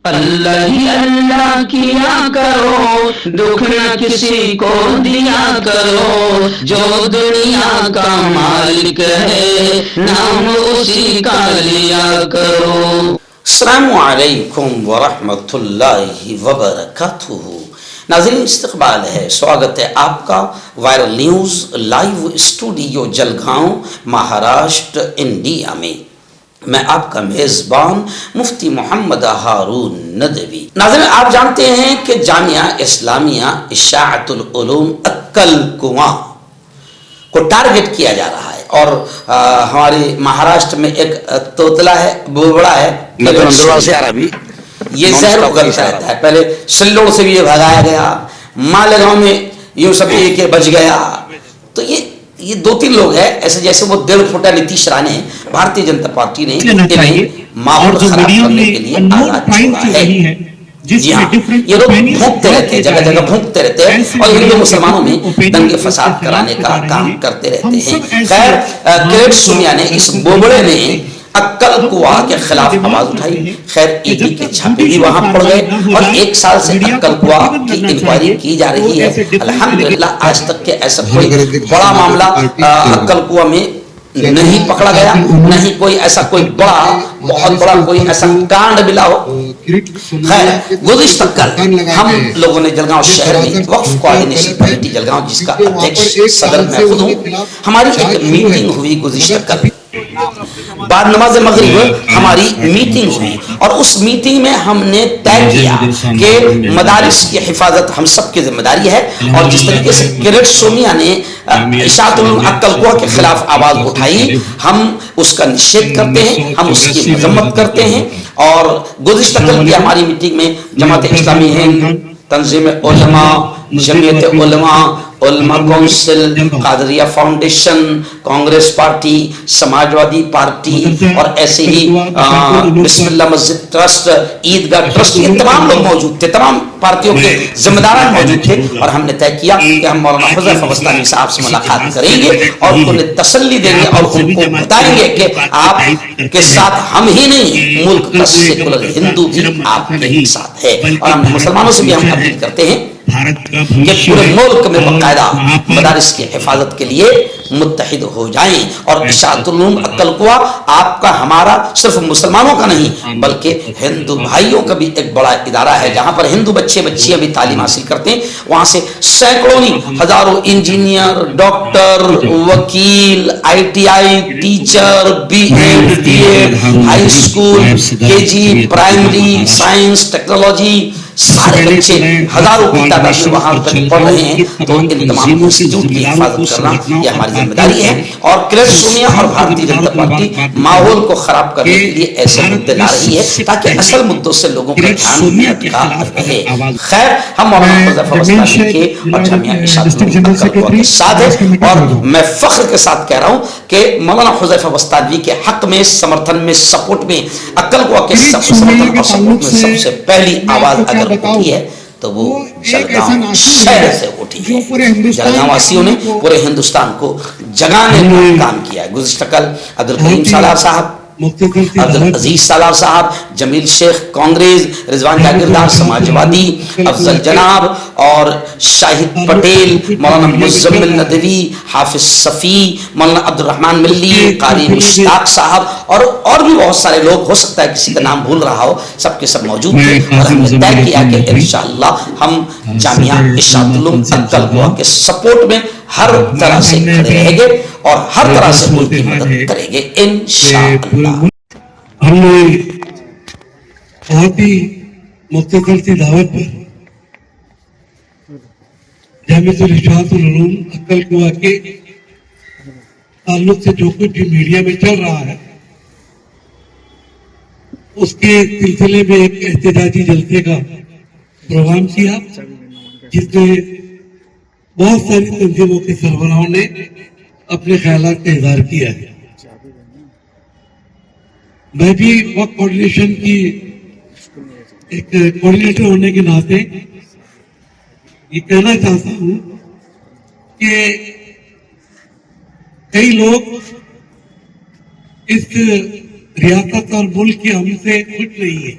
اللہ ہی اللہ کیا کرو، دکھ نہ کسی کو دیا کرو، جو دنیا کا مالک ہے نام اسی کا لیا کرو۔ السلام علیکم ورحمۃ اللہ وبرکاتہ۔ ناظرین استقبال ہے، سواگت ہے آپ کا viral news live studio Jalgaon Maharashtra India میں۔ میں آپ کا میزبان مفتی محمد ہارون ندوی۔ ناظرین آپ جانتے ہیں کہ جامعہ اسلامیہ اشاعت العلوم عکل کنواں کو ٹارگٹ کیا جا رہا ہے، اور ہمارے مہاراشٹر میں ایک توتلا ہے، بوبڑا ہے، یہ زہر اگلتا رہتا ہے۔ پہلے سلوڑ سے بھی یہ بھگایا گیا، مالیگاؤں میں یوں سب یہ کہ بچ گیا۔ تو یہ دو تین لوگ ہیں ایسے، جیسے وہ دل پھوٹا نتیش رانے ہیں، بھارتی جنتا پارٹی نے انہیں ماحول خراب کرنے کے لیے آزاد چھوڑا ہے۔ جی ہاں، یہ لوگ بھونکتے رہتے ہیں، جگہ جگہ بھونکتے رہتے ہیں، اور ہندو مسلمانوں میں دنگے فساد کرانے کا کام کرتے رہتے ہیں۔ خیر، کریٹ سومیا نے، اس بوبڑے نے عکل کنواں کے خلاف آواز اٹھائی۔ خیر ای ڈی کے چھاپے بھی وہاں پڑ گئے، اور ایک سال سے عکل کنواں کی انکوائری کی جا رہی ہے۔ الحمدللہ آج تک کہ ایسا کوئی بڑا معاملہ عکل کنواں میں نہیں پکڑا گیا، نہیں کوئی ایسا کوئی بڑا بہت بڑا کوئی ایسا کانڈ ملا ہو۔ خیر، گزشتہ کل ہم لوگوں نے جلگاؤں شہر میں وقف کوآرڈینیشن کمیٹی جلگاؤں، جس کا ادھیکش صدر میں خود ہوں، ہماری ایک میٹنگ ہوئی گزشتہ کل۔ بعد نماز مغرب ہماری میٹنگ ہوئی، اور اس میٹنگ میں ہم نے طے کیا کہ مدارس کی حفاظت ہم سب کی ذمہ داری ہے، اور جس طریقے سے کریٹ سومیا نے اشاعت العلوم عکل کنواں کے خلاف آواز اٹھائی، ہم اس کا نشید کرتے ہیں، ہم اس کی مذمت کرتے ہیں۔ اور گزشتہ کل کی ہماری میٹنگ میں جماعت اسلامی ہند، تنظیم علماء، Jamiat Ulama, Ulama council, Qadriya foundation, Congress party, Samajwadi party, اور ایسے ہی بسم اللہ مسجد ٹرسٹ، عیدگاہ ٹرسٹ، یہ تمام لوگ موجود تھے، تمام پارٹیوں کے ذمہ داران موجود تھے، اور ہم نے طے کیا کہ ہم مولانا حذیفہ بستانی صاحب سے ملاقات کریں گے، اور انہیں تسلی دیں گے، اور ان کو بتائیں گے کہ آپ کے ساتھ ہم ہی نہیں، ملک کا سیکولر ہندو بھی آپ کے ساتھ ہے۔ اور ہم مسلمانوں سے بھی ہم اپیل کرتے ہیں کہ پورے ملک میں باقاعدہ مدارس کی حفاظت کے لیے متحد ہو جائیں، اور اشاعت العلوم عکل کنواں آپ کا، ہمارا، صرف مسلمانوں کا نہیں بلکہ ہندو بھائیوں کا بھی ایک بڑا ادارہ ہے، جہاں پر ہندو بچے بچیاں بھی تعلیم حاصل کرتے ہیں۔ وہاں سے سینکڑوں ہزاروں انجینئر، ڈاکٹر، وکیل، I T I teacher, B Ed, B Ed, high school, K G, primary, science, technology, سارے بچے ہزاروں کی تعداد میں وہاں تک پڑھ رہے ہیں۔ تو ان تمام انسٹیٹیوٹ کی حفاظت کرنا یہ ہماری ذمہ داری ہے، اور کریٹ سومیا اور بھارتی جنتا پارٹی ماحول کو خراب کرنے کے لیے ایسے مدعے لا رہی ہے تاکہ اصل مدعوں سے لوگوں کا دھیان بھٹکا رہے۔ خیر، ہم مولانا حذیفہ بستانی کے اور جامعہ اشاعت العلوم عکل کنواں کے ساتھ ہیں، اور میں فخر کے ساتھ کہہ رہا ہوں کہ مولانا حذیفہ بستانی کے حق میں، سمرتھن میں، سپورٹ میں، عکل کنواں کے سمرتھن اور سپورٹ میں سب سے پہلی آواز اگر اٹھی ہے تو وہ جلگاؤں شہر سے اٹھی ہے۔ جلگاؤں واسیوں نے پورے ہندوستان کو جگانے کا کام کیا ہے۔ گزشتہ کل عبدالکریم سالار صاحب، عبدالعزیز سالار صاحب، جمیل شیخ کانگریس، رضوان جاگیردار سماجوادی، افضل جناب اور شاہد پٹیل، مولانا مزمل ندوی، حافظ صفی، مولانا عبد الرحمن ملی، قاری مشتاق صاحب، اور بھی بہت سارے لوگ، ہو سکتا ہے کسی کا نام بھول رہا ہو، سب کے سب موجود تھے، اور ہم نے طے کیا کہ انشاءاللہ ہم جامعہ اشاعت العلوم عکل کنواں کے سپورٹ میں ہر طرح سے کھڑے رہیں گے، اور ہر طرح سے ان کی مدد کریں گے انشاءاللہ۔ ہم نے بہت ہی مختصر سی دعوت پر جامعہ اشاعت العلوم عکل کنواں کے تعلق سے جو کچھ بھی میڈیا میں چل رہا ہے، اس کے سلسلے میں ایک احتجاجی جلسے کا پروگرام کیا، جس میں بہت ساری تنظیموں کے سربراہوں نے اپنے خیالات کا اظہار کیا ہے۔ میں بھی وقف کوآرڈینیشن کی ایک کوآرڈینیٹر ہونے کے ناطے یہ کہنا چاہتا ہوں کہ کئی لوگ اس ریاست اور ملک کے ہم سے خوش نہیں ہیں،